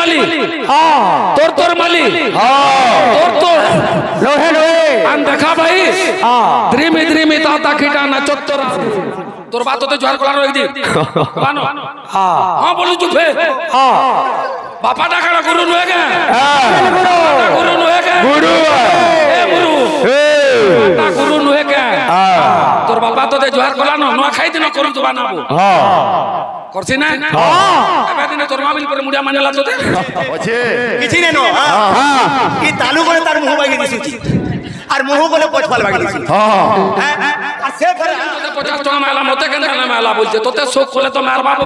माली तोर माली तोर लोहे लोहे आन देखा भाई द्रिमी ताता खिटा ना चोत्तरा तोर बात होते जोहार कोला रही दी बानो हां बोलू चुपे बापा डाकड़ा गुरु नुए के गुरु नुए के गुरु गुरु नुए के तोर बापा तो जोहार कोला नो खाई दिन करू तो बानाबो करछि ना एबे दिन तोर माबिल पर मुडिया मानेला तोते আছে किछि ने नो ई तालु गले तार मुह बागी दिसुची আর মুহ গলে পছপাল বাকি দিছি আর সে করে 50 টাকা মেলা মতে কেন না মেলা বলছে তোতে শোক করলে তো মার বাবু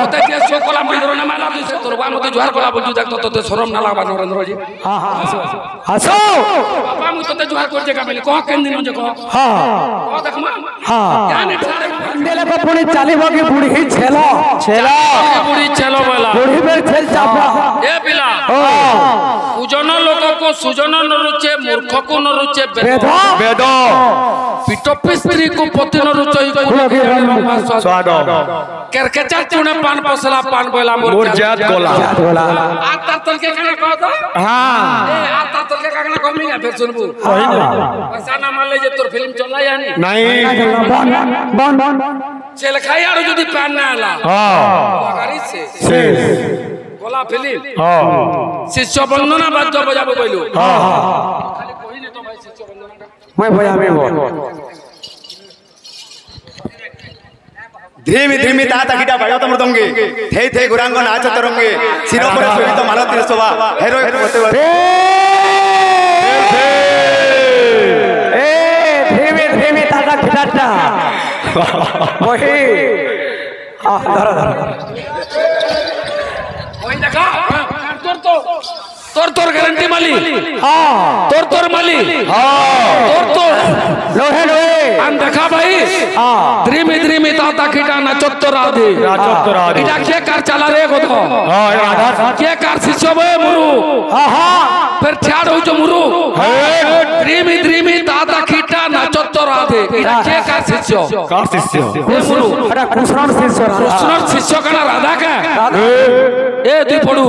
তোতে যে শোক কলা মন্দির না মেলা দিছে তোর বান মতে জোহার কলা বলছু দেখ তোতে শরম না লাগবা নরেন্দ্র জি আসো বাবা মু তোতে জোহার করছে কাবেলি কহ কেন দিন যে কহ কহ দেখ মা জানে ঠাড়ে দেলে কো পুনি চালিব কি বুড়ি ছেলো বুড়ি ছেলো বলা বুড়ি বের ছেল চাপা এ পিলা উজন লোক কো সুজন ন রুচে মূর্খ কো ন রুচে বেদ পিটপি স্ত্রী কো পতি ন রুচই স্বাদ কেরকেচা চুনে পান পসলা পান বলা মোর জাত গোলা আর তার তলকে কানে কহ তো এ আর তার তলকে কানে কমনি না ফের শুনবু পয়সা না মারলে যে তোর ফিল্ম চলাই আনি নাই বন চেল খাই আর যদি পান না আলা লাগারি সে গোলা ফিল্ম শিষ্য বন্দনা বাদ্য বজাবো কইলু খালি কইনি তো ভাই শিষ্য বন্দনাটা মই বজাবে ধিমি ধিমি তাতা কিটা বাজত মৃদঙ্গে থেই থেই গুরাঙ্গ নাচ তরঙ্গে শিরোপরে শোভিত মালতীর শোভা হেরো হতে এ ধীমে ধীমে তাতা খিটাটা ওহি ধর ওই দেখা তোর গ্যারান্টি মালি তোর মালি তোর লোহে লোহে আন দেখা ভাই দ্রিমি তাতা খিটা না চত্বরা দে এটা কে কার চালা রে গদ কে কার শিষ্য বে মুরু ফের ছাড় হইছো মুরু দ্রিমি তাতা খিটা না চত্বরা দে এটা কে কার শিষ্য মুরু এটা কৃষ্ণর শিষ্য কানা রাধা কা এ তুই পড়ু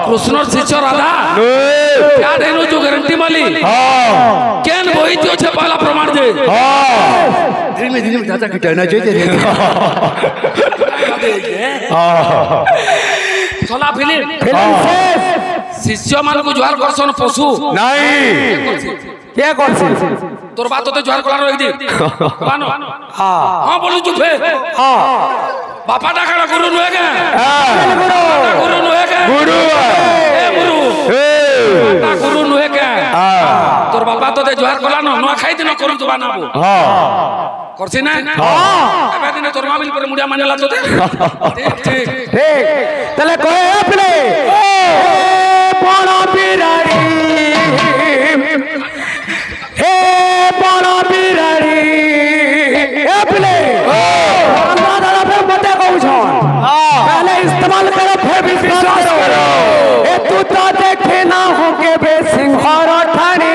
কৃষ্ণর শিষ্য রাধা क्या देनो जो गारंटी माली केन बोईती होछे पहला प्रमाण दे धीमे धीमे दादा किटना जोइते सोला फिल्म শেষ शिष्य मान को जोहार करसन पशु নাই কে করছে তোর বাত তো जोहार কলা রই দি বানো हां बोलू चुपे बापा डाकड़ा गुरु नुए के गुरु नुए के গুরু ए गुरु गुरु नुए के তোর বাবা তো जोहार কলা নো খাই দিন করু তো বানাবো করছি না এবে দিন তোর মাবিল পরে মুডিয়া মানেলা তোতে ঠিক ঠিক তাহলে কয়ে আপনি বড় বিরাড়ি হে বড় বিরাড়ি আপনি দাদা ফের মতে কହୁছন पहले इस्तेमाल करो फिर विश्वास करो ए तू तो देखे ना हो के बे सिंहार ठाणे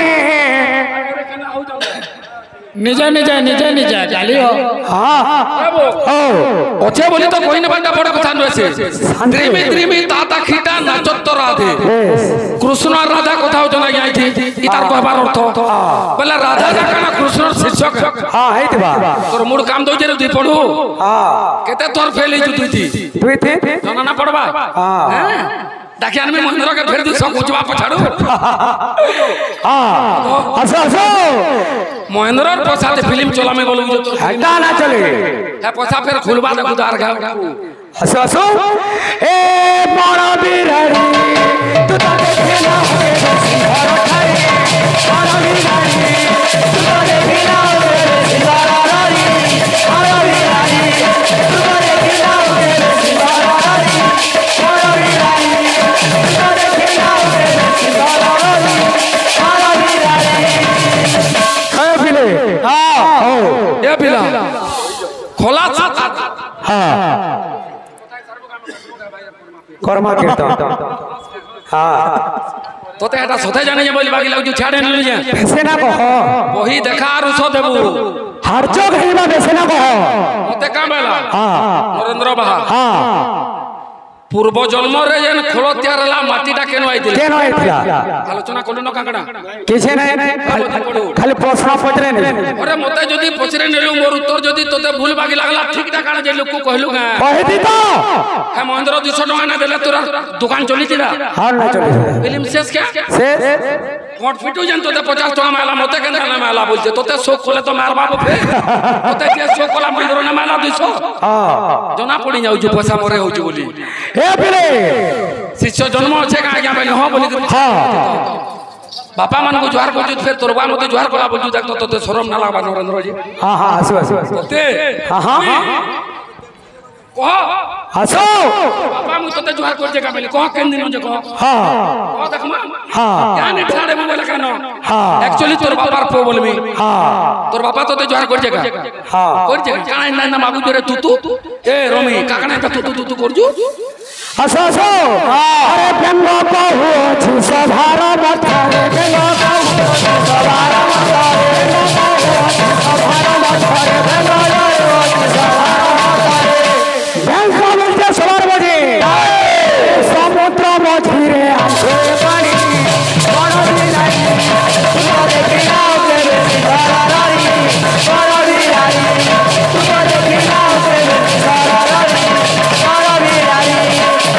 निजा गाली हो ओछे बोली तो कोई न बंदा बड़ा কথা নছে দ্রিমি তাতা খিটা না চত্বরা দে কৃষ্ণ আর রাধা কোথাও জানা যাইছি ইতার কহবার অর্থ বলে রাধা জানা কৃষ্ণর শিষ্যক हां हेतबा তোর মুড কাম দউছে রে তুই পড়ু কেতে তোর ফেলি তুই জানা না পড়বা হ্যাঁ দেখি আমি মহেন্দ্র কে ফের দিছ কুচবা পছাড়ু আসো আসো মহেন্দ্রর পছাতে ফিল্ম চলামে বলু হটা না চলে হ্যাঁ পছা ফের খুলবা দেখু তার ঘাও আসো আসো এ বড় বিরাড়ি তু তো দেখে না হবে সিংহার ঠাই বড় বিরাড়ি তু তো দেখে না হবে সিংহার রাই বড় বিরাড়ি তু তো দেখে না হবে সিংহার রাই বড় বিরাড়ি তু তো দেখে না হবে সিংহার রাই বড় বিরাড়ি খায় পিলে এ পিলা খোলা कर्मा कीर्तन তোতে এটা সতে জানে যে বলি বাকি লাগু ছাড়ে নিলি যে বেছে না কহ বহি দেখা আর উস দেবু হারজ ঘাইবা বেছে না কহ মতে কাম বেলা নরেন্দ্র বাহা पूर्व जन्म रे जेन खोल तैयार हला माटीटा केन आइतिले केन आइतिला आलोचना कोले न काकड़ा किछे नै खाली प्रश्न पचरे नै अरे मते जदी पचरे नेलु मोर उत्तर जदी तोते भूल बागी लागला ठीकटा काना जे लोक को कहलु गा कहती तो हे महेंद्र 200 टका ना देले तोरा दुकान चलितिला हां ना चली फिल्म शेष क्या शेष कोट फिटू जन तोते 50 टका माला मते केन ना माला बोलते तोते शोक खोले तो मार बाबू फे तोते जे शोक खोला महेंद्र ना माला 200 हां जना पड़ी जाउ जो पैसा मोरे होउ बोली ए पिले शिष्य जन्म अच्छे का आज्ञा बोली हां बोली हां बापा मन को जुहार बोलजु फिर तोरबा मते जुहार कोला बोलजु देख तो तोते शरम ना लागबा नरेंद्र जी हां हां आसो आसो तोते हां हां कह आसो बापा मु तोते जुहार कर जगह बोली कह केन दिन जे कह हां कह देख मा हां यानी ठाड़े मु बोले कानो हां एक्चुअली तोर बापार पो बोलमी हां तोर बापा तोते जुहार कर जगह हां कर जगह काना ना बाबू जोरे तू ए रोमी काकना तू करजु आसो आसो अरे बेंगो बहु छु सभार मथरे बेंगो बहु सभार मथरे सभार मथरे बेंगो बेंगो बोलते सवार बजे समुद्र मझिरे आसे पानी बड़दी नाही तुम्हारे किनाव तेरे सारारी बड़दी नाही तुम्हारे किनाव तेरे सारारी बड़दी नाही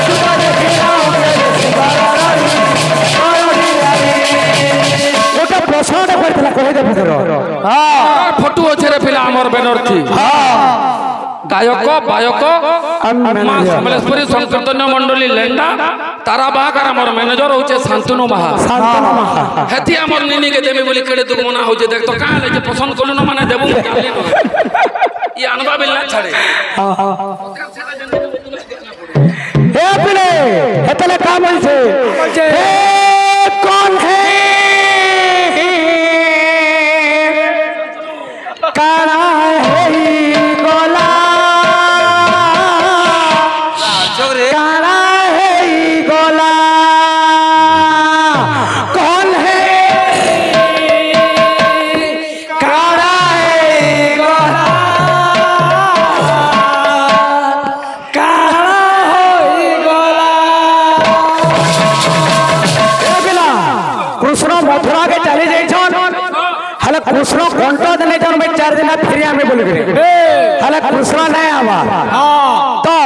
तुम्हारे किनाव तेरे सारारी बड़दी नाही ओटा प्रश्न करतला कहि दे भीतर हां फोटो अच्छे रे फिल्म हमर बैनर थी हां गायक बायक मां समलेश्वरी संकीर्तन मंडली लेंडा तारा बाकर हमर मैनेजर होचे शांतनु महा हेती हमर निनी के देबे बोली केड़े दुख मना होचे देख तो का ले जे पसंद कोलु न माने देबु जाले न ई अनबा बिल्ला छड़े ए पिले हेतले का बोलछे ए कौन है काला है गोला काला है गोला कौन है काला है गोला काला है गोला ए बिला कृष्ण मथुरा के चले जाई छन हले कृष्ण घंटा देने जन में 4 दिन फेरिया में बोल गए हले कृष्ण नहीं आवा तो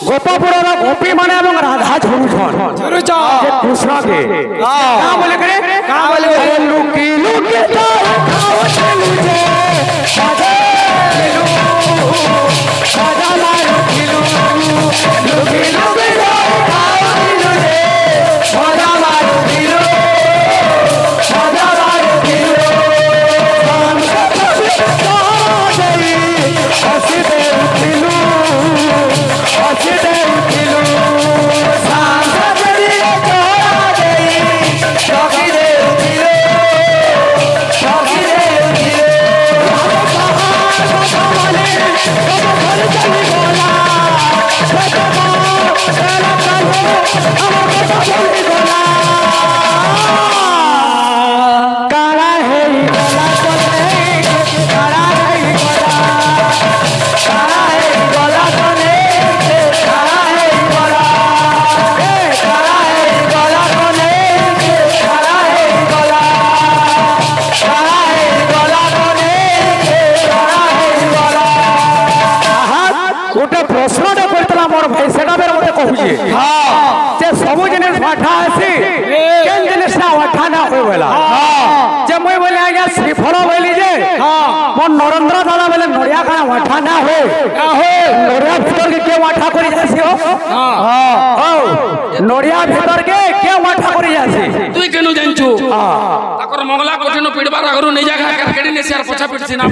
गोपपुर रो गोपी माने एवं राधा झुरु छन झुरु छ जे कृष्ण के का बोले करे लुकी लुकी तो खावत लुजे साजा लु साजा मारो किलु लुकी लुकी तो खावत लुजे साजा मारो किलु साजा मारो किलु सब जिनिस वाठा आसी केन जिनिस ना वाठा ना होय बोला जे मोय बोले आज्ञा श्रीफल बोली जे मन नरेंद्र दादा बोले नड़िया खाना वाठा ना हो नड़िया भीतर के वाठा करी जासी हो हां नड़िया भीतर के वाठा करी जासी तुई केनु जानछु ताकर मंगला कोठिन पिडबार आगरु नै जागा केडी ने शेयर पछा पिटसी ना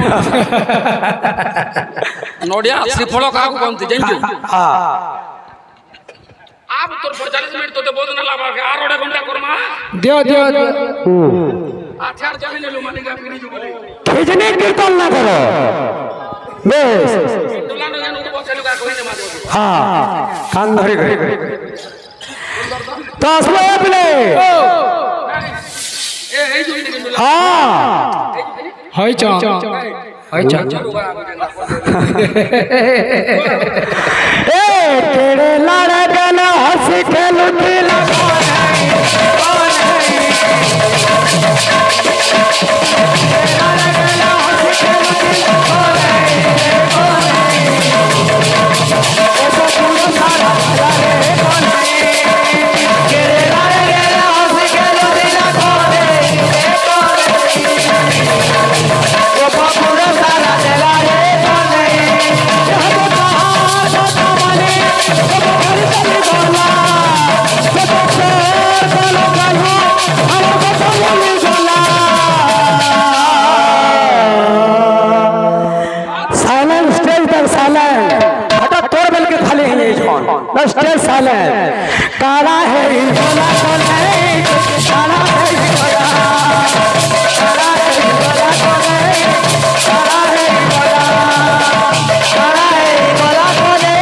नड़िया श्रीफल का कोनती जानछु हां आप तोर 45 मिनट तो बोल ना लाबा के 8 घंटा करमा दियो आचार जमीन ले लो मालिका पीनी जो बोले खिजने कीर्तन ना करो बस दुला न जानो को चलू का कोई ने मारो हां कान धरे गए तो असलो पले ए जो हां हाय चा ए केड़े लड़ गल हंस खेलू दिल स्टेज साइलेंट काला है बोला कौन है काला है बोला काला है बोला कौन है काला है बोला काला है बोला कौन है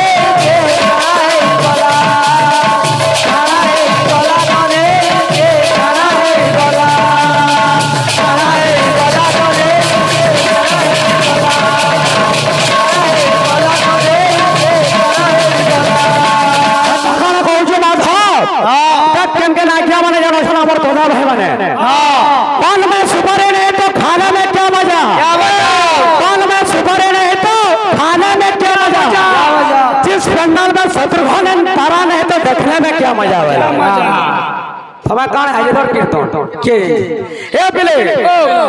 काला है बोला काला है बोला कौन है काला है बोला काला है बोला कौन है कौन में सुपरे नहीं तो खाने में क्या मजा कौन में सुपरे नहीं तो खाने में क्या मजा जिस पंडाल में शत्रुघ्न तारा नहीं तो देखने में क्या मजा समय कौन है इधर कीर्तन के ए पिले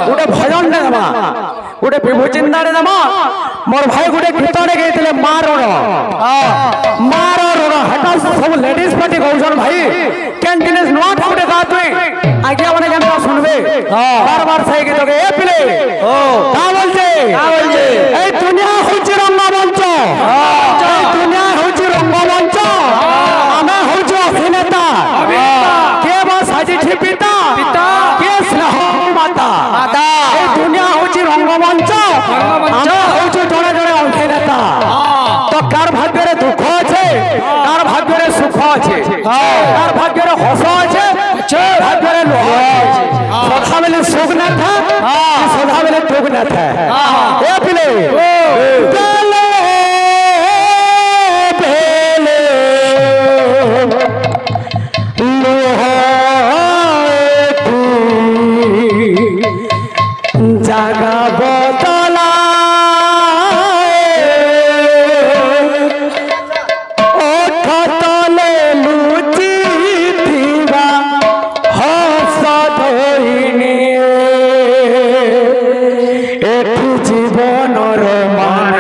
गुटे भजन ने दमा गुटे विभूचिंदा ने दमा मोर भाई गुटे कीर्तन गईले मारोण हटा सब लेडीज पार्टी गौजन भाई कैंटीन इज नॉट गुटे गात में आज्ञा माने जनता सुनबे बार सही गीत के ए पिले का बोलते ए दुनिया होची रंगमंच ए दुनिया होची रंगमंच आमे होची अभिनेता के बस हाजी पिता के स्नेह माता ए दुनिया होची रंगमंच आमे होची जड़े जड़े अभिनेता तो कार भाग्य रे दुख আছে कार भाग्य रे सुख আছে कार भाग्य रे हस আছে भाग्य रे लोह আছে सदा बेले सुख न था सदा बेले दुख न था ए पिले बेले बेले लोह जागा बदला जीवन मान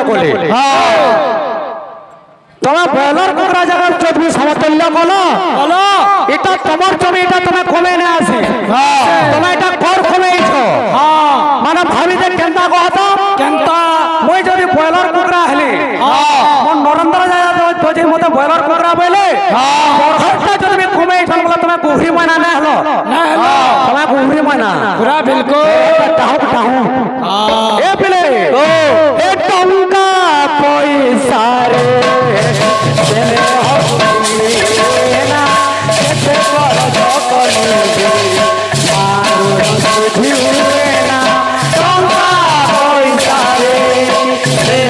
কলে তুমি ব্রয়লার কুকুরা জায়গার চর্বি সমতুল্য কলো এটা তোমার জমি, এটা তুমি কমে না আসে তুমি এটা কর কমেইছ মানে ভাবি যে কেনতা কহতা কেনতা মই যদি ব্রয়লার কুকুরা হলি মন নরেন্দ্র জায়গা যদি মতে ব্রয়লার কুকুরা বলে বড়টা যদি কমেইছ বলে তুমি কুহরি ময়না না হলো তুমি কুহরি ময়না পুরা বিলকুল টাহু টাহু এ পিলে এ টঙ্কা পয়সা রে দেলে হবে না এতে কর যকনি মারু বুঝিবে না টঙ্কা পয়সা রে দেলে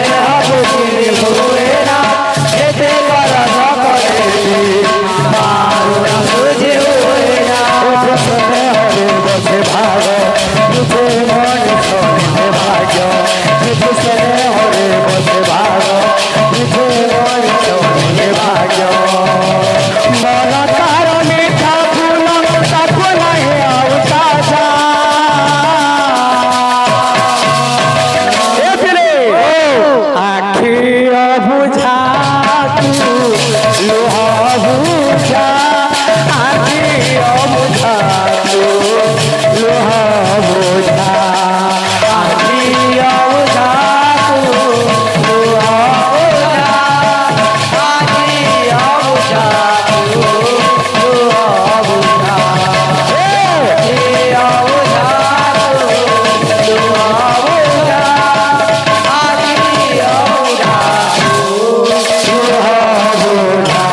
হবে না এতে কর যকনি মারু বুঝিবে না বসে হবে বসে ভাগো বুঝে মন শোনে ভাগ্য বুঝে হবে বসে ভাগো বুঝে মন শোনে ভাগ্য মন তার মিঠা ফুল তাকো নাই আউতা যা এ ফিরে আখি বুঝা তু লোহা বুঝা আখি বুঝা তু লোহা বুঝা আখি বুঝা তু লোহা বুঝা আখি বুঝা তু লোহা বুঝা আখি বুঝা তু লোহা বুঝা আখি বুঝা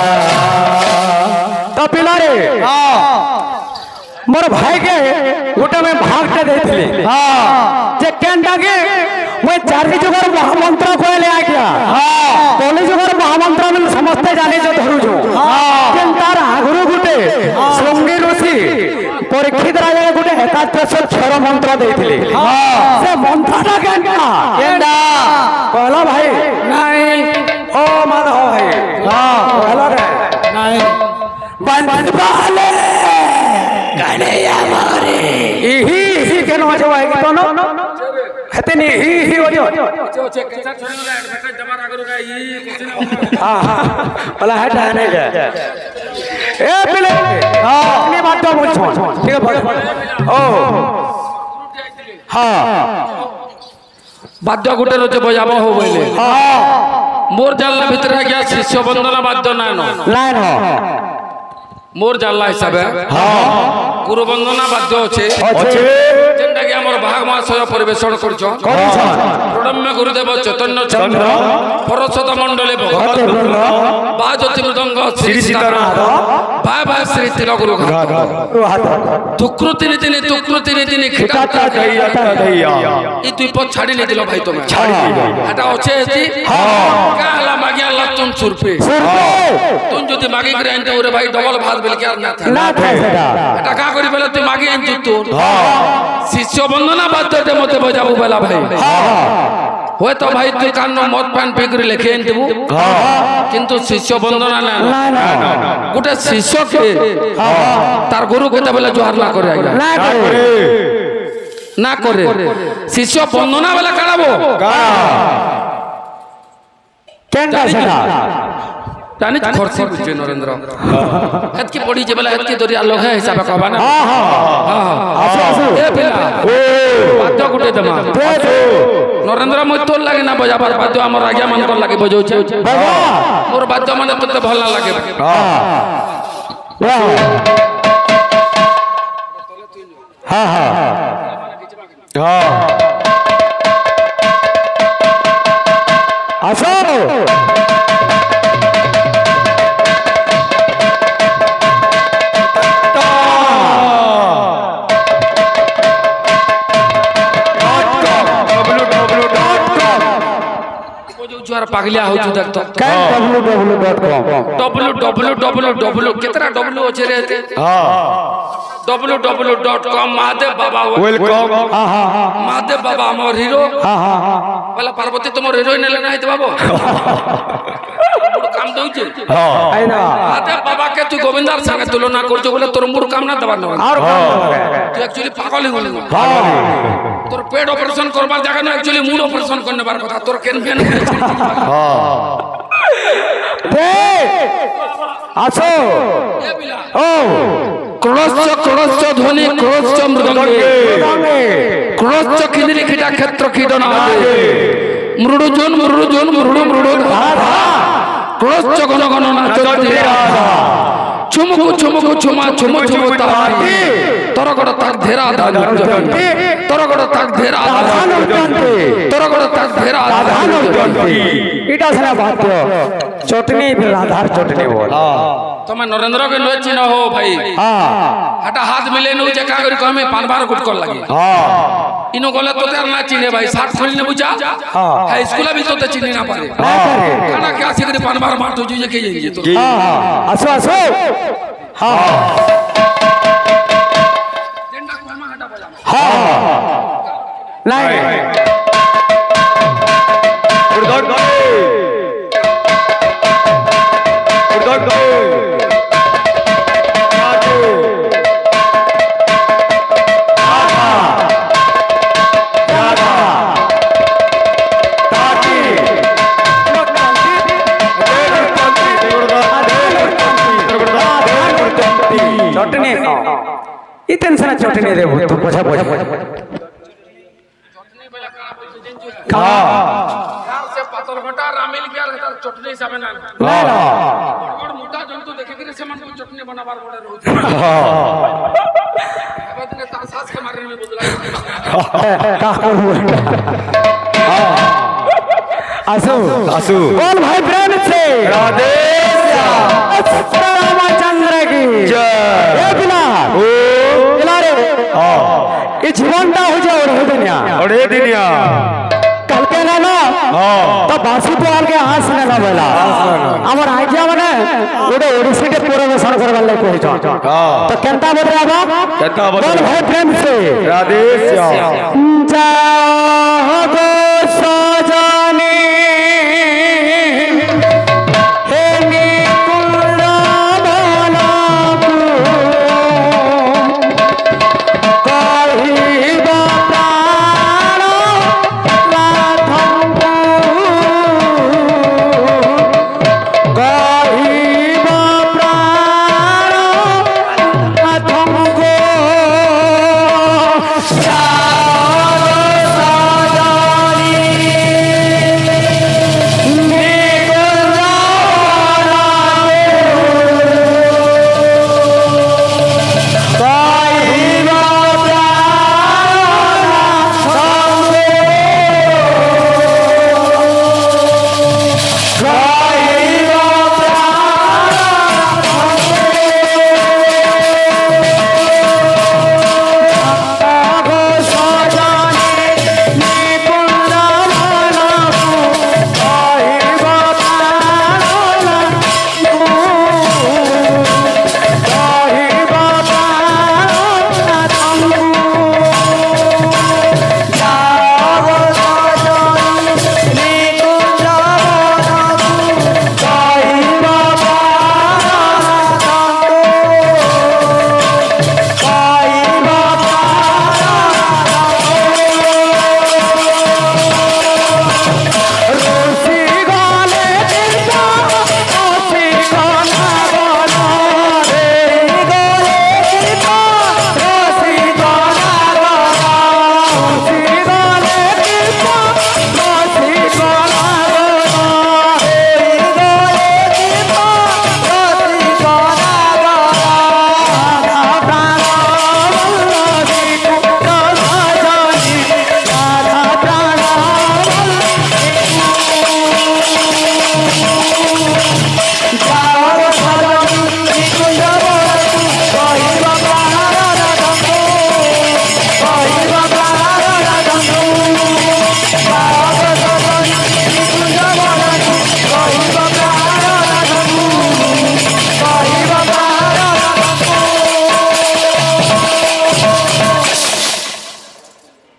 তো পিলারে मोर भाई के गोटे में भागटे देथिले जे केनटा के मैं चारि जगर महामंत्र कहले आ गया कॉलेज जगर महामंत्र में समस्त जाने जो धरु जो केन तार आगुरु गोटे श्रृंगी ऋषि परीक्षित राजा गोटे एकादश क्षर मंत्र देथिले से मंत्रटा केनटा कहला भाई नहीं ओ माधव भाई कहला रे नहीं बंद बाले कन्हैया मारे इही केनो আছে ভাই কি তোনো হেতে নি হি ওজো ओचे केचा छोरी ना एडवरटाइज जमा रागरो का ई कुछ ना हां वाला हटा नहीं जा ए पिले अपनी बात तो बोल ठीक है ओ हां বাদ্য গুটে রচে বজাব হো বইলে हां মোর জানলা ভিতরে গিয়া শিষ্য বন্দনা বাদ্য নাই ন লাইন हो মোর জানলা হিসাবে গুরু বন্দনা বাদ্য আছে যেটা কি আমার ভাগ মহাশয় পরিবেশন করছ প্রণম্য গুরুদেব চৈতন্য চন্দ্র পরশত মণ্ডলে ভগবত বাজতি মৃদঙ্গ শ্রী সীতারাম ভাই ভাই শ্রী তিলক গুরু তুকৃতি নীতি তুকৃতি নীতি খিটাটা দইয়া এই দুই পদ ছাড়ি নে দিল ভাই তুমি এটা আছে এতি কালা মাগিয়া লাতুন সুরপে তুই যদি মাগি করে আনতে ওরে ভাই ডবল ভাত বেল কি আর না থাকে এটা কা করি বলে তুই মাগি আনছু তো শিষ্য বন্দনা বাদ্যতে মতে বজাবু বেলা ভাই হয় তো ভাই তুই কান্ন মদ পান পিগরি লেখে আনতেবু কিন্তু শিষ্য বন্দনা না গোটে শিষ্যকে তার গুরু কইতে বলে জোহার না করে আইয়া না করে শিষ্য বন্দনা বেলা কাড়াবো কেনটা সেটা জানি খরচি বুঝে নরেন্দ্র এতকি পড়ি যে বেলা এতকি দরিয়া লোক হিসাবে কবা না এ পিলা বাদ্য গুটে দেমা নরেন্দ্র মই তোর লাগে না বজাবার বাদ্য আমার আজ্ঞা মানকর লাগে বজাউছে মোর বাদ্য মানে তোতে ভাল না লাগে हां हां हां আসো पागलिया हो देख तो www कितना w अच्छे रहते www.com महादेव बाबा वेलकम हां हां महादेव बाबा मोर हीरो हां हां वाला पार्वती तुम्हारे हीरोइन लेना है तो बाबू মুড় কাম দউছে এই না আতে বাবাকে তুই গোবিন্দার সঙ্গে তুলনা করছো বলে তোর মুড় কাম না দেবার না আর তুই অ্যাকচুয়ালি পাগল হয়ে গেলি তোর পেট অপারেশন করবার জায়গা না অ্যাকচুয়ালি মুড় অপারেশন করে নেবার কথা তোর কেন কেন আসো ও ক্রোশ ধ্বনি ক্রোশ মৃদঙ্গে ক্রোশ কিদিনি খিটা ক্ষেত্র কীটনা মৃড়ুজন মৃড়ুজন মৃড়ু মৃড়ু ক্রোশ ঘন ঘন নাচতে চুমুকু চুমুকু চুমা চুমু চুমু তাহাই তরগড় তাক ধেরা দান তরগড় তাক ধেরা দান তরগড় তাক ধেরা দান এটা সেনা বাদ্য চটনি রাধার চটনি বল তুমি নরেন্দ্র के लोची न हो भाई हां हटा हाथ मिले नु जे का करी कमे पान बार गुट कर लगी हां इनो गले तो तेर ना चिने भाई 60 खोल ने बुझा हां स्कूल भी तो चिने ना पारे खाना क्या सिगरी पान बार मार तो जे के ये तो हां आसो आसो हां टेंडा को हम हटा बजा हां नहीं उड़गड़ चटनी इतने सारा चटनी दे तू पोछा पोछा चटनी बेला का बोल दिन जो हां से पातल घटा रामिल के चटनी हिसाब ना ना बड़ मोटा जंतु देखे कि से मन को चटनी बनाबार बड़े रहू अब दिन तार सास के मारे में बदला का करू आसू आसू बोल भाई प्रेम से राधे रामचंद्र की जय ए बिना ओ बिना रे ये जीवनটা हो जाए ओढ़े दुनिया कल के ना तो बासु तो आल के हाथ से ना बोला हमर आज्ञा माने ओडे ओडिसी के परिवेशन करबार लाई कहि तो केनता बतराबा केनता बोल भाई प्रेम से राधे श्याम जागो सजनी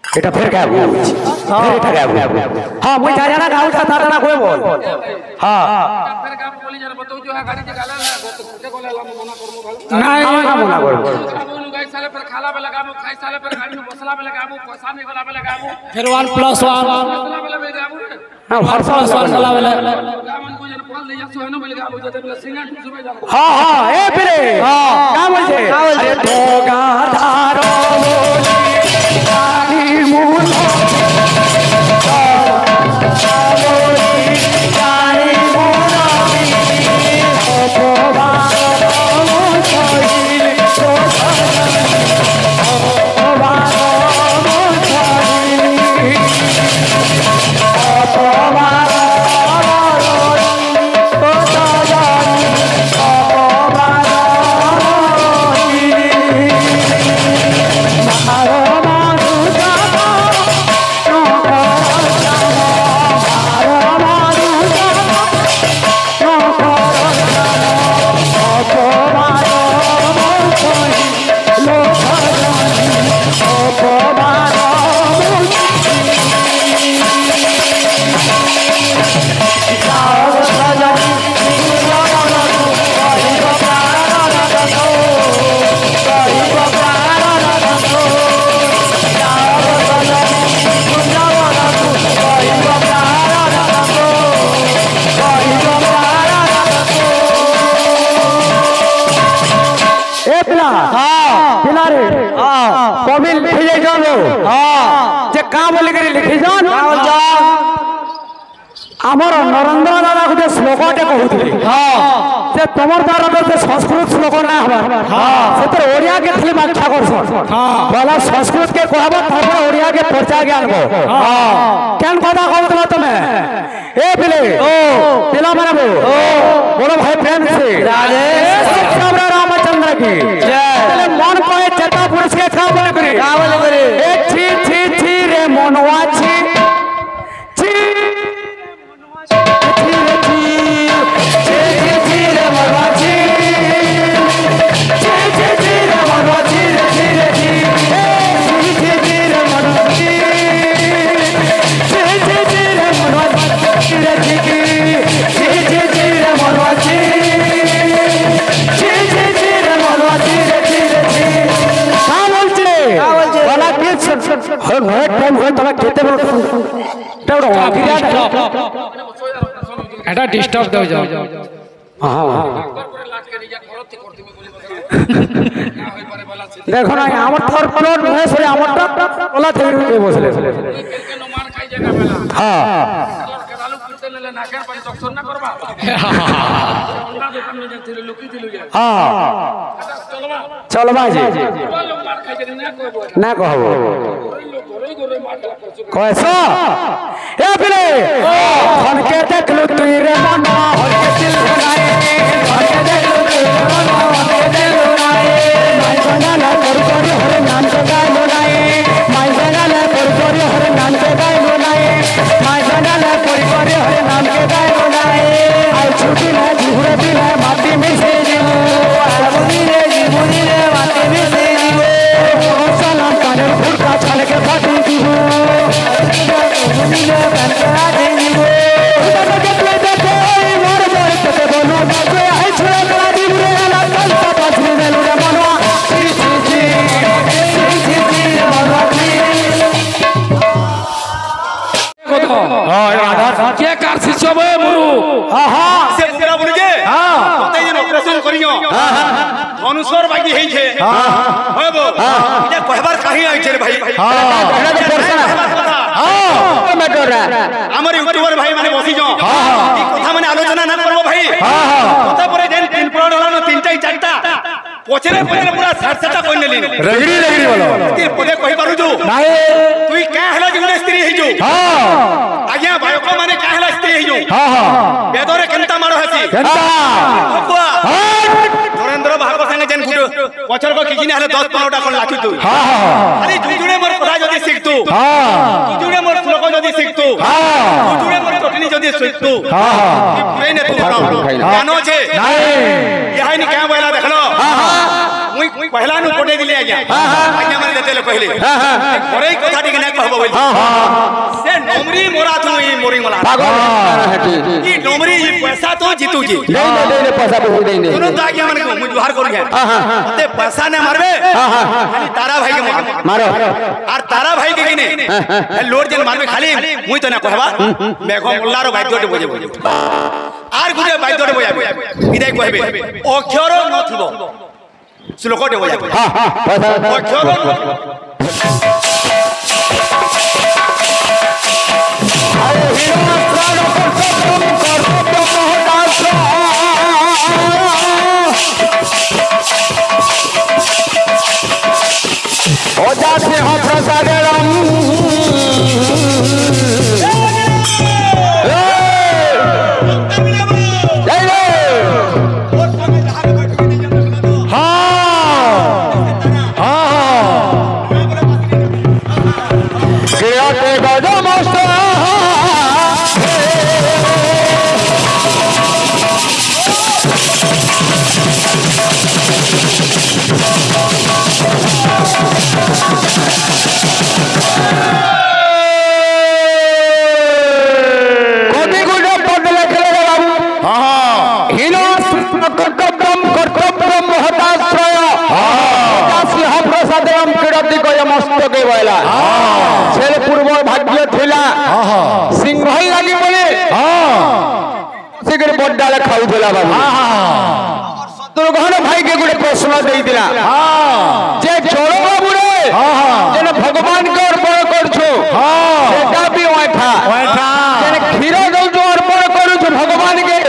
এটা ফের গাব ফের এটা গাব हां মই যা জানা গাউটা তারা না কই বল हां फिर का গাড়ি যে গালা না ঘুরতে গলে মনা করব ভালো নাই মনা করব बोलू गाई साले पर खाला पे लगाबो खाई साले पर गाड़ी में बसला पे लगाबो पैसा नहीं गला पे लगाबो फिर 1+1 बसला पे लगाबो हां +1 चला वाला गामन को जन फल ले जा सोहनो पे लगाबो जते बोले सिंगन सुबह जाबो हां ए फिरे का बोलछे अरे तो गाधारो बोली गानी मूल আমার নরেন্দ্র দাদা গোটে শ্লোকটে কহুଥିଲେ যে তোমার দ্বারা যে সংস্কৃত শ্লোক না হবা সেতর ওড়িয়া কে খালি ব্যাখ্যা করছ বলা সংস্কৃত কে কহবা তারপর ওড়িয়া কে পৌঁছায় কে আনবো কেন কথা কহুছিল তুমি এ পিলে পিলা মানে বড় ভাই প্রেম সে রাধে রামচন্দ্র কি জয় মন কয়ে চেতা পুরুষ কে কা বলে করে এ ছি ছি ছি রে মনवा ছি ছি এটা ডিস্টার্ব দাও যাও দেখো না আমার তোর প্লট হয়ে সরে আমারটা ওলা থেকে বসলে মার খাই জায়গা মেলা হ্যাঁ কেদালু করতে নেলে নাকের পানি দর্শন না করবা অন্য দোকান মে যেতে লুকি দিলু যা হ্যাঁ চলো ভাই জি লোক মার খাই জানি না কইবো না কহবো লোক গরই গরই মার খালা করছো কয়ছ এ পিলে খনকে দেখলু তুই রে মনা হলকে দিল নাই খনকে দেখলু তুই রে মনা হলকে দিল নাই মাই জানা কর কর হরে নাম কে গাইলো নাই মাই জানা কর কর হরে নাম কে গাইলো নাই মাই জানা কর কর হরে নাম কে গাইলো নাই আই ছুটি না ঘুরে দিলে মাটি মিশে দিব আবুনি রে মাটি মিশে দিব সালাম কানের ফুরকা ছালকে ফাটি দিব কে কার শিষ্য বে মুরু সে বুকেরা বলি যে তাই যেন অপারেশন করিও ধনুষর বাকি হেইছে হইব এটা কহবার কাহি আইছে রে ভাই এটা তো পড়ছে না আমার ইউটিউবার ভাই মানে বসি যাও এই কথা মানে আলোচনা না করব ভাই কথা পরে দেন তিন প্রড হলো তিনটাই চারটা পছরে পছরে পুরা সাতটা কই নেলি রগড়ি বলো তুই পদে কই পারুজু নাই তুই কা হলা জীবনে স্ত্রী হেইজু আজ্ঞা ভাইক মানে কা হলা স্ত্রী হেইজু বেদরে কেনতা মারো হাসি হকুয়া নরেন্দ্র ভাগ সঙ্গে যেন গুড পছর কো কিছি না হলে 10 15টা কোন লাঠি তুই আরে জুজুড়ে মোর কথা যদি শিখতু জুজুড়ে মোর শ্লোক যদি শিখতু জুজুড়ে মোর টটনি যদি শিখতু পুরে নে তু জানো আছে নাই ইহানি কা বলা দেখলো मुई पहला नु कोटे दिले आज्ञा आज्ञा माने देते पहले घरे कथा ठीक नै कहबो बोल से नोमरी मोरा तू ई मोरी मला ई नोमरी ई पैसा तो जीतू जी नहीं पैसा बहुत नहीं सुनो तो आज्ञा माने मु जुहार करू है ते पैसा ने मारबे खाली तारा भाई के मारो और तारा भाई के किने लोड जन मारबे खाली मुई तो ना कहबा मेघो मुल्लारो बाद्यटे बजे आर गुटे बाद्यटे बजाबे इदाई कहबे अक्षर नथिबो श्लोकटे बजाबे अक्षर हो जाते हो प्रसादरम पूर्व भाग्य थिला सिंह भाई लगी बोले सिगर बड्डाले खाउथला बाबू दुर्गहन भाई के गुटे प्रश्न देइतिला जे चोरो बाबू रे जेने भगवान के अर्पण करछु सेटा भी ओठा जेने खीर दउजो अर्पण करूछु भगवान के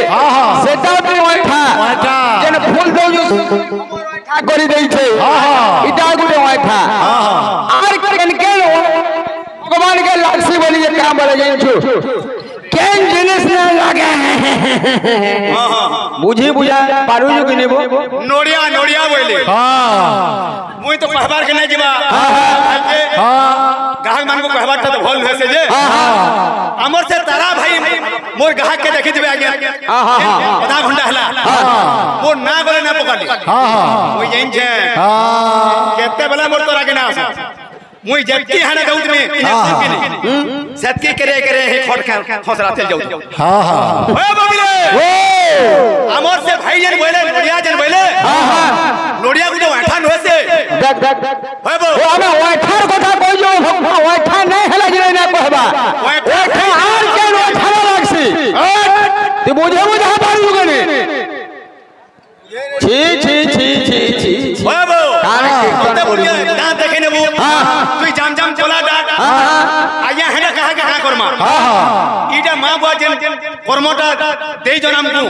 सेटा भी ओठा जेने फूल दउजो करी देई छे इटा गुटे ओठा आर के भगवान के लाक्षी बोलिए काम बोले जाइछु केन जिनिस न लागे बुझी बुझा पारू जो कि नेबो नोड़िया नोड़िया बोले मुई तो कहबार के नै जिबा गाहक मान को कहबार त भल है से जे हमर से तारा भाई मोर गाहक के देखि दिबे आगे आधा घंटा हला मोर ना बोले ना पकड़ी ओई जैन छे केते बेला मोर तोरा के ना आसा मुई जत्ती हने दउत में सतकी करे करे हे खट के खसराते जाउ ओए बबिले हमर से भाई जन बोले नोड़िया जन बोले नोड़िया गुटे वाठा न होसे ओए बो हमें वाठार কথা কই जो वाठा नहीं हला जिले ना कहबा वाठा आर के वाठा लागसी तू बुझे बुझा पारू गने छी छी छी छी छी ओए बो काने बोलिए ना देखे ने वो तू जाम जाम चला डाट आया हेडा कहा के हां करमा इटा मां बुआ जन कर्मटा देई जन हमकु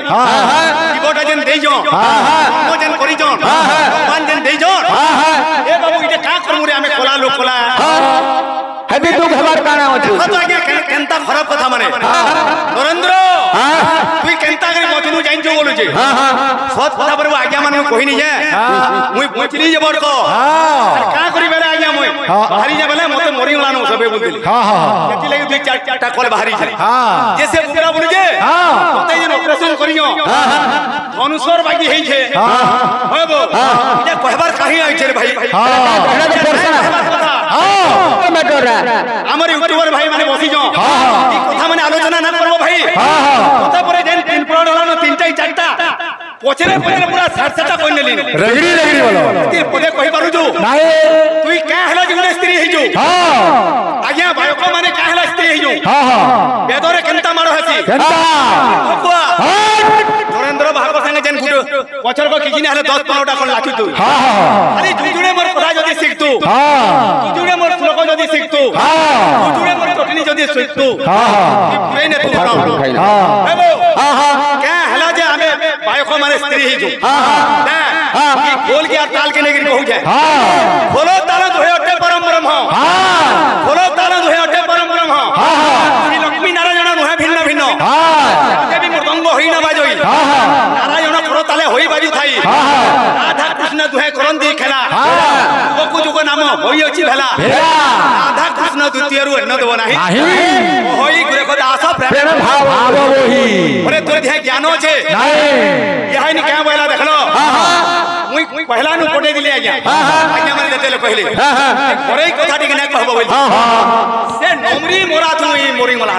जीवटा जन देई जो वो जन करी जो मान जन देई जो ए बाबू इटा का करमु रे हमें कोला लोक कोला हेबी तू खबर काना होछु तो आगे केनता खराब कथा माने नरेंद्र तू केनता करे मथुनु जाइन जो बोलु जे सत कथा पर आज्ञा मान कोही नहीं जे मुई पहुंचली जे बड़ को का करी बेला आज्ञा मुई बाहरी जे बेला मते मरी लानो सबे बोलदिली केति लागि दुई चारटा कोले बाहरी छे जैसे बुकरा बोलु जे मते जे ऑपरेशन करियो अनुसर बाकी हेई छे होय बो इने कहबार काहे आइ छे रे भाई एना तो पर्सन मैटर हमर यूट्यूबर भाई माने बसी जो ई कथा माने आलोचना ना करबो भाई कथा परे जेन तीन प्लॉट होला न तीनटा चारटा पछरे पछरे पूरा सातटा कोइ नेली रगड़ी रगड़ी बोलो ती पदे कहि पारु जो नाही तुई का हला जे स्त्री हे जो आज्ञा बायको माने का हला स्त्री हे जो बेदरे केनता मारो हसी केनता भकुआ नरेंद्र भागो संगे जेन गुटो पछर को किजिने हले 10 15टा कोन लाचु तू अरे जुजुडे मोर कथा जदी सिख तू जुजुडे मोर श्लोक जदी सिख तू जुजुडे मोर चटनी जदी सिख तू पुरे ने तू हेबो का हला जे हमें बायको माने स्त्री हे जो ई खोल के ताल के नेगिर कहू जाए खोलो ताला दोहे अटे परम ब्रह्म खोलो ताला दोहे अटे परम ब्रह्म श्री लक्ष्मी नारायण नुहे भिन्न भिन्न देवी मृदंग होई ना बाजोई नारायण करो ताले होई बाजू थाई राधा कृष्ण दुहे करंदी खेला गोकु जुग नाम होई अछि भेला राधा कृष्ण द्वितीय रु अन्न देबो नाही होई गुरे को दास प्रेम भाव वही अरे तोर ध्यान ज्ञान छे नहीं यही नि क्या बोला देखलो मुई पहला नु कोटे दिले आज्ञा आज्ञा माने देते पहले घरे कथा टिक नै कहबो बोली से नोमरी मोरा तू ई मोरी मला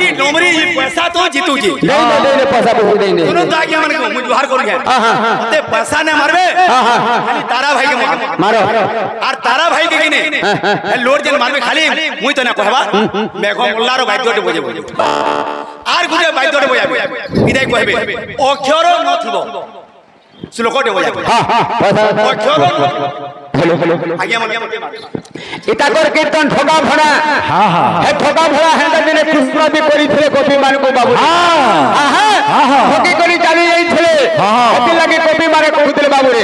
ई नोमरी ई पैसा तो जीतू जी नहीं पैसा बहुत नहीं सुनो तो आज्ञा माने मुई जुहार करू है ते पैसा ने मारबे खाली तारा भाई के मारो और तारा भाई के किने लोड जन मारबे खाली मुई तो ना कहबा मेघो मुल्लारो बाद्योटे बजे आर गुरे बाद्योटे बजाबे इदाई कहबे अक्षर नथिबो श्लोकटे बजाबे अक्षर हेलो आज्ञा माने इताकर कीर्तन ठोका भड़ा हे ठोका भड़ा हेंदा दिने कृष्ण भी करी थे गोपी मान को बाबू ठोकी करी चली जाई थे एति लगे गोपी मारे कहूतले बाबू रे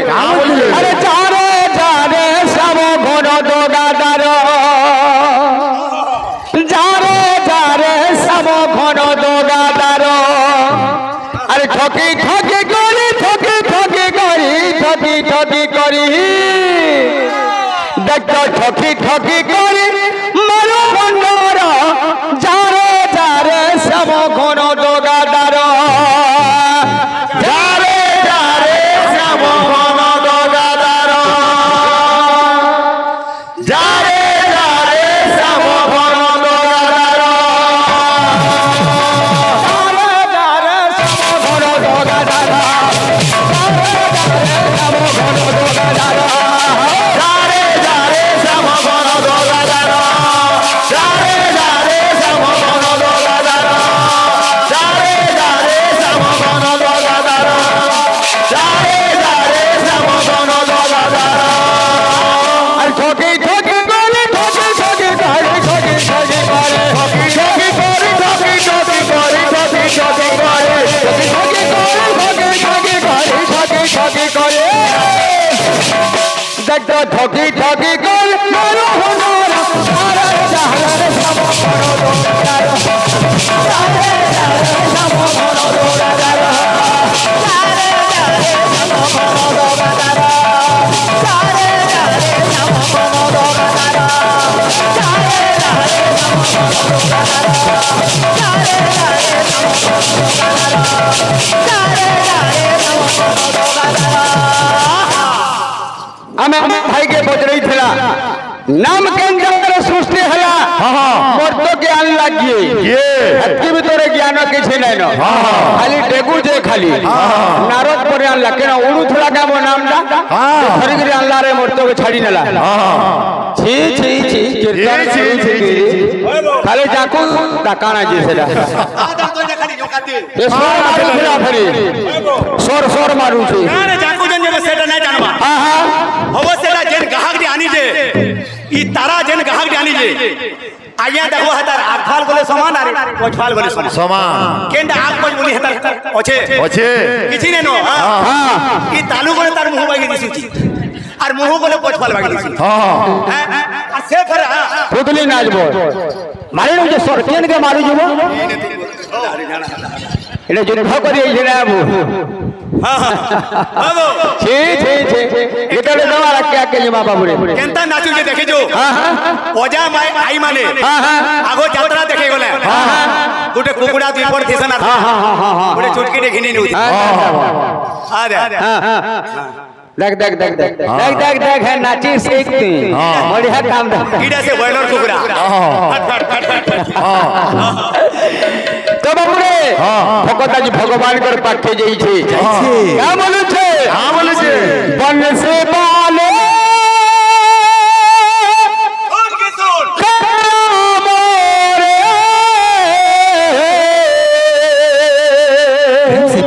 अरे चारे चारे सब घोर दोगादार जारे जारे सब घोर दोगादार अरे ठोकी ठोकी करी ठोकी ठोकी करी ठोकी ठोकी करी देखो ठोकी ठोकी करी मारो बंदर जारे जारे सब घोर दोगादार जारे जारे सब घोर दोगादार जारे जारे सब घोर दोगादार जारे जारे सब घोर दोगादार ठगी ठगी कर मारो हमारा सारा जहान सब करो दो सारे सारे सब करो दो सारे सारे सब करो दो सारे सारे सब करो दो सारे सारे हमें भाई के बज रही थी नाम के अंदर सृष्टि है मर्द ज्ञान लगिए हत्ती भीतर ज्ञान किसी नहीं न खाली डेगु जे खाली नारद पर आनला केना उड़ू थोड़ा का वो नाम दा धरिक रे आनला रे मर्द के छाड़ी नेला छी छी छी कीर्तन छी छी खाली जाकू डाकाना जी सेला आदम तो खाली जोकाते ए सोर मारू फिरा फरी सोर सोर मारू छी ना जाकू जन जे सेटा नहीं जानवा हवो सेटा जेन गाहक दे आनी जे ई तारा जेन गाहक दे आनी जे आया देखो हतार आगफाल बोले समान आरे पछफाल बोले समान केंडा आग पछ बोली हतार ओछे किछि ने नो हां ई तालु बोले तार मुंह बागी दिसुची আর মুহ বলে পছফাল বাগি দিছি আর সে ফের পুতলি নাচবো মারি নো যে সরকেন কে মারি জুবো এটা যুদ্ধ করি এই জেনা আবু বাবু ছি ছি ছি এটা রে দেওয়া রাখিয়া কে জমা বাবু রে কেনতা নাচু যে দেখে जो ওজা মাই আই মানে আগো যাত্রা দেখে গলে গুটে কুকুড়া দুই পর থিসনা গুটে চুটকি দেখি নি আরে देख देख देख देख देख देख देख है नाची सीखती बढ़िया काम दा कीड़ा से बॉयलर कुकुरा तो बाबूरे भगवता जी भगवान कर पाखे जाई छे क्या बोलू छे हां बोलू छे बन से बाले और के सुन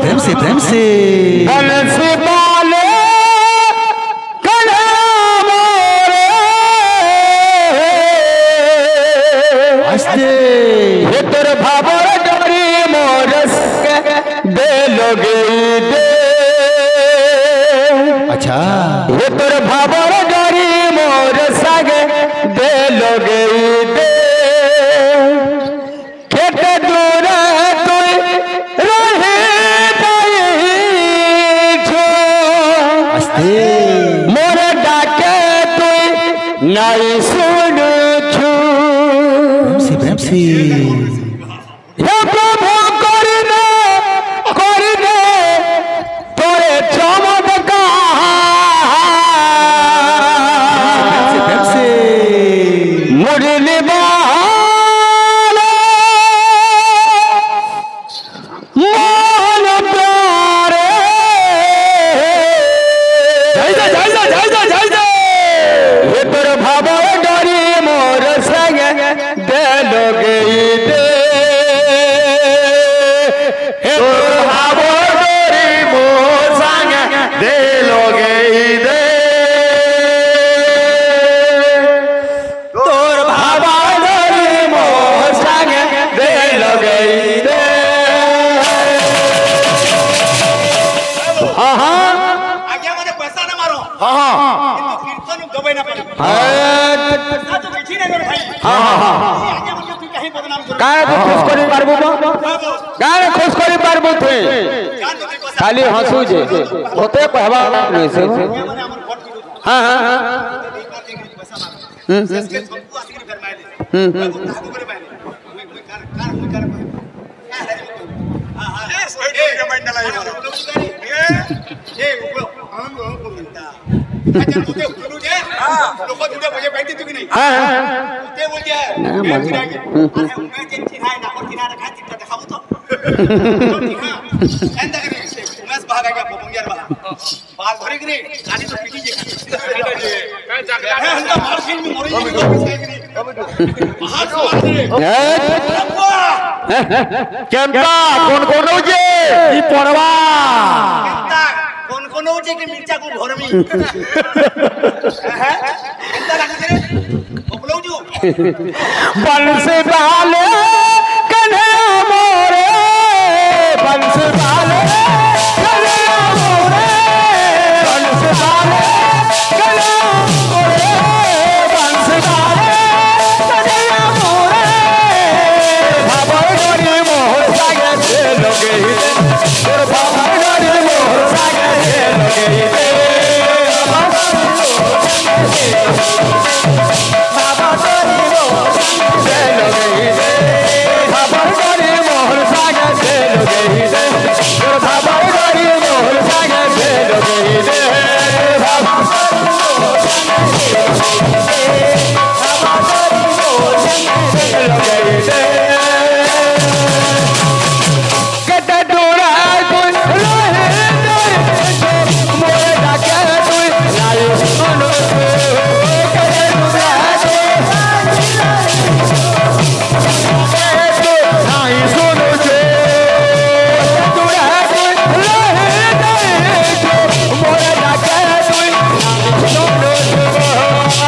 प्रेम से बन से बाले भीतर भावर डरी मोरस के दे लोगे दे अच्छा भीतर भावर डरी मोरस के दे लोगे दे खेत दूर तू रहे छो मोर डाके নাই শুনেছো হে প্রভু করিনে করিনে তোরে চমৎকার মুরলি মোহন প্যারে हे तोर भाव डरी मोर संग दिल गई दे हे तोर भाव डरी मोर संग दिल गई दे तोर भाव डरी मोर संग दिल गई दे हाँ हाँ आज्ञा माने पैसा ना मारो हाँ हाँ कीर्तन गवे ना पारे तो बेची ना करो भाई हाँ हाँ हाँ आज्ञा माने तू कहीं बदनाम करो काय तो खुश करी पारबो काय खुश करी पारबो थे जान तो पैसा खाली हंसू जे होते कहवा नहीं से माने हमर भोट विरोध हाँ हाँ पैसा मारो इसके सबको आखिर फरमाए ले लागू करे पाए मैं कार हां हां ए सोई के माइंड ला ये हम को मिलता अच्छा तुझे बोलू जे लोग तुझे मुझे बैठती तू कि नहीं हाँ ते बोल दिया मैं चिरागे मैं जिन चिराए ना और किनारे खा चिट्टा दिखाऊं तो एंड करे मैं भागा गया पोंगियार बाहर बाल भरे कि नहीं गाड़ी तो पीटी जे मैं जागला है हम तो मार फिल्म में मरी नहीं बाहर से मार दे केमता कौन कौन हो जे ई पड़वा कौन कौन हो जे के मिर्चा को घर में एंता लगे रे बोलो जो बंस बाले कन्हैया मोरे बंस बाले कन्हैया मोरे बंस बाले कन्हैया मोरे बंस बाले कन्हैया मोरे भाबर डोरी मोहर सागे से लोगे ही दे तोर भाबर डोरी मोहर सागे से लोगे ही दे बाबा डोरी मोहर से लोगे ही दे भाबर डोरी मोहर सागे से लोगे ही दे तोर भाबर डोरी मोहर सागे से लोगे ही दे बाबा डोरी मोहर सागे से लोगे ही दे कटे डोरा कोई लोहे डोरे मोरे डाके तू लायो मनो कटे डोरा नाई सुनो जे डोरा कोई लोहे डोरे मोरे डाके तू लायो मनो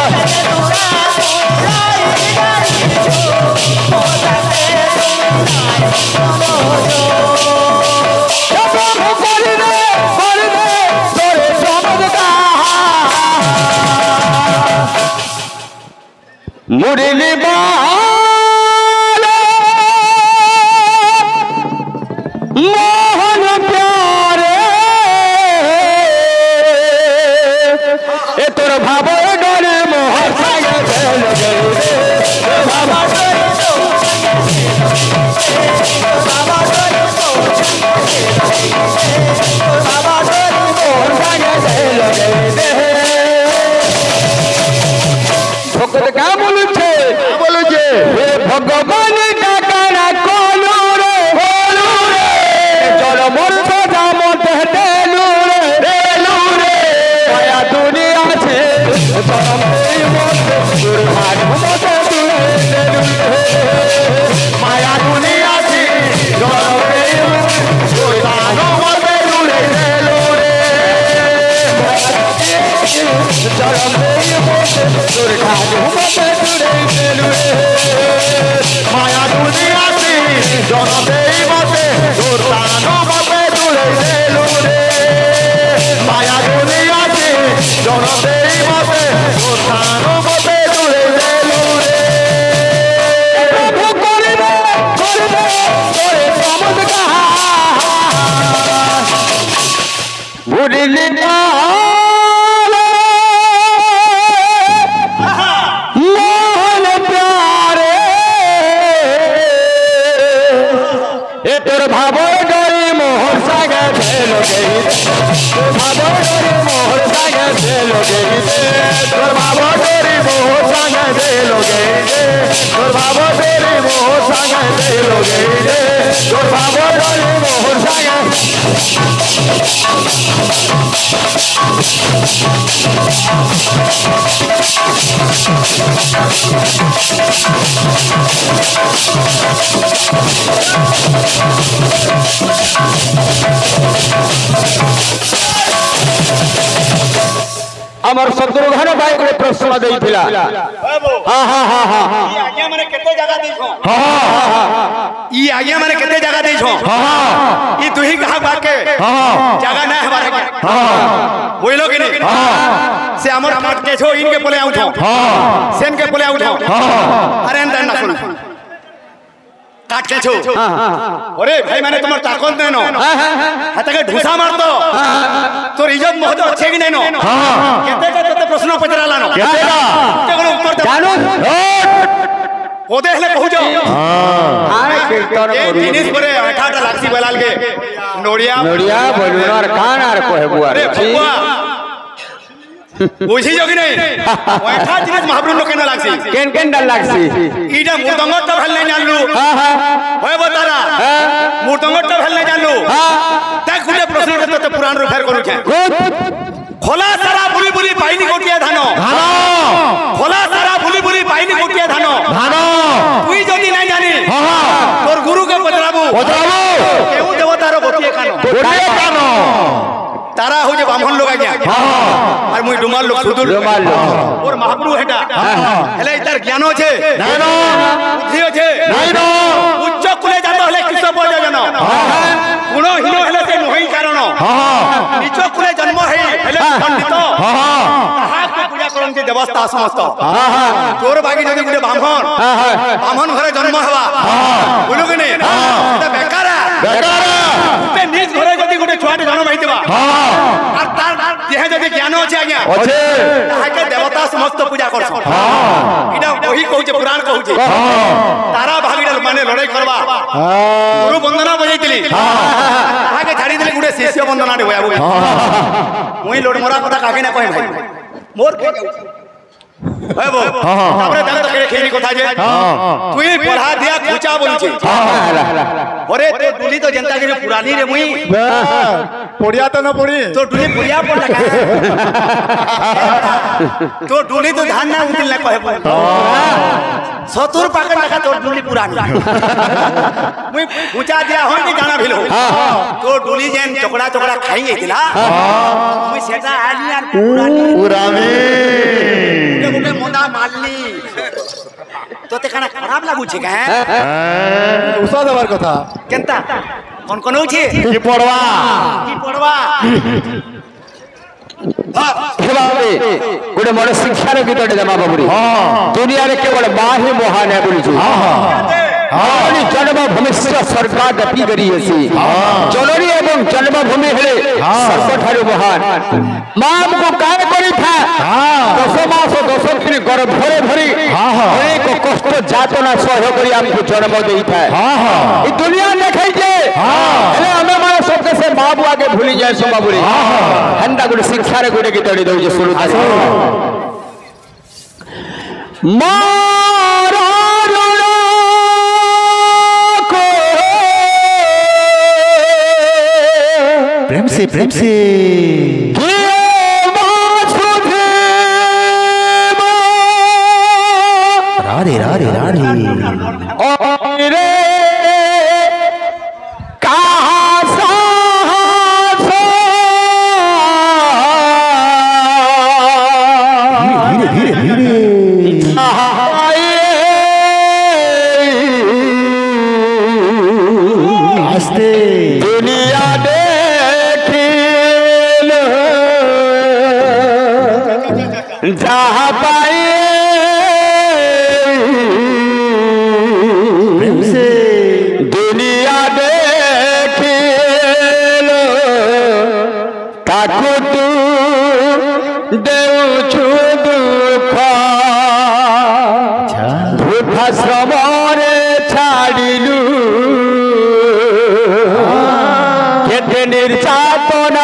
मुरली बाले मोहन प्यारे ए तोर भाबो डोरे मोहर सागे से लगे रे बाबा डोरे बाबा डोरे बाबा डोरे मोहर सागे से लगे रे भगत का बोलू छे हे भगवान डाकरा कोलू रे चल मोर सदा मत देलू रे माया दुनिया छे परम मत दुर्भाग मत देलू माया दुनिया छे परम दुर्भाग मत देलू रे चरम मत दुर्भाग मत देलू माया दुनिया छे जन देई मते दुर्दानो मते तुले देलू रे माया दुनिया छे जन देई मते दुर्दानो मते तुले देलू रे प्रभु करिबे तोरे चमत्कार मुरली बाले তোর বাবা তোরে মোহ সাঙ্গে দিলোগে রে তোর বাবা তোরে মোহ সাঙ্গে দিলোগে রে তোর বাবা তোরে মোহ সাঙ্গে আমার শত্রুঘ্ন ভাই গোটে প্রশ্ন ଦେଇଥିଲା ই আজ্ঞା মানে কেতে জায়গা ଦେଇছো ই আজ্ঞা মানে কেতে জায়গা ଦେଇছো ই তুই কাহা বাকে জায়গা না হবার বুঝলো কি नहीं से हमर काट के छो इनके बोले आउठो सेन के बोले आउठो अरे अंदर ना सुन काट के छो अरे भाई मैंने तुम्हार ताकत नहीं नो हाथ के ढूसा मार दो तोर इज्जत बहुत अच्छे की नहीं नो केते केते प्रश्न पचराला नो केतेटा ते कोन उत्तर दे জানো ओदे हेले कहू जाओ আরে কীর্তন ए করি जिनिस परे 8 लाखसी बलाल के नोड़िया নড়িয়া বলুনার কান আর কহেবু আর अरे बबुआ বুঝি যোগি নাই ওইটা জিনিস মহাপ্রভু লোকে না লাগছি কেন কেন ডাল লাগছি ইটা মূর্তঙ্গট তো ভাল নাই জানলু হয় বতারা মূর্তঙ্গট তো ভাল নাই জানলু দেখ গুটে প্রশ্ন তো পুরাণ রে ফের করুছে খোলা সারা বুলি বুলি পাইনি গোটিয়া ধান খোলা সারা বুলি বুলি পাইনি গোটিয়া ধান তুই যদি নাই জানি তোর গুরুকে পচরাবু কেউ দেবতার গোটিয়ে কান तारा हो जे ब्राह्मण लोग आज्ञा और मुई डुमाल लोग सुदुल और महाप्रभु हेटा हेले इतार ज्ञान छे नाइनो बुद्धि छे नाइनो उच्च कुले जातो हेले किस बज जन गुण हीनो हेले से नोही कारण नीच कुले जन्म हेले पंडित ताहा के पूजा करन जे देवस्था समस्त तोर बागी जदी गुटे ब्राह्मण घरे जन्म हवा बुझलो कि नहीं এটা বেকারা ते निज घरे जदी गुटे छुआटे जन्म हइतबा আর তার দেহে যদি জ্ঞান আছে আজ্ঞা আছে তাহাকে দেবতা সমস্ত পূজা করছ এটা ওহি কହୁছে পুরাণ কହୁছে তারা ভাগিডাল মানে লড়াই করবা গুরু বন্দনা বজাইতিলি তাহাকে ছাড়ি দিলে গুটে শিষ্য বন্দনা রে হইবো মুই লোড মোরা কথা কাকে না কই ভাই মোর কে হইবো তারপরে জানো তো কেড়ে খেইনি কথা যে তুই পড়া দিয়া খুচা বলছি ওরে তো ডুলি তো জনতা के पुरानी रे मुई পড়িয়া তো না পড়ি तो डुली पुरिया पड़ लगा तो डुली तो धान ना उदिल ना कहे सतुर पाकर लगा तो डुली पुरानी मुई पूछा दिया हो कि जाना भिलो तो डुली जेन चोकड़ा चोकड़ा खाएंगे दिला मुई सेटा आली यार পুরামি मुझे मोदा मारली तो ते खाना खराब लागू छे का উষা দেবার কথা केनता कौन कौन होछे কি পড়বা की पड़वा गोटे बड़ शिक्षार गीतटे जमा बाबुरी दुनिया रे केवल माँ ही महान है बोली जन्म भविष्य सरकार दपी करी जननी एवं जन्मभूमि हेले सर्वठारु महान माँ को कार्य करी था 10 मास 10 दिन गर्भ भरे भरी अनेक कष्ट जातना सह्य करी हमको जन्म देई था ई दुनिया देखै जे हेले हमें माने सबके से माँ बुआ के भूली जाए सो बाबुरी हंडा गुड शिक्षा रे गुड गीतड़ी दउ जे सुनु था मारा प्रेम से राधे राधे राधे रे धीरे धीरे आस्ते दुनिया जहाँ पाए से दुनिया देखे ताको तू देउछु दुख भूखा श्रमरे छाड़िलु केते निर्यातना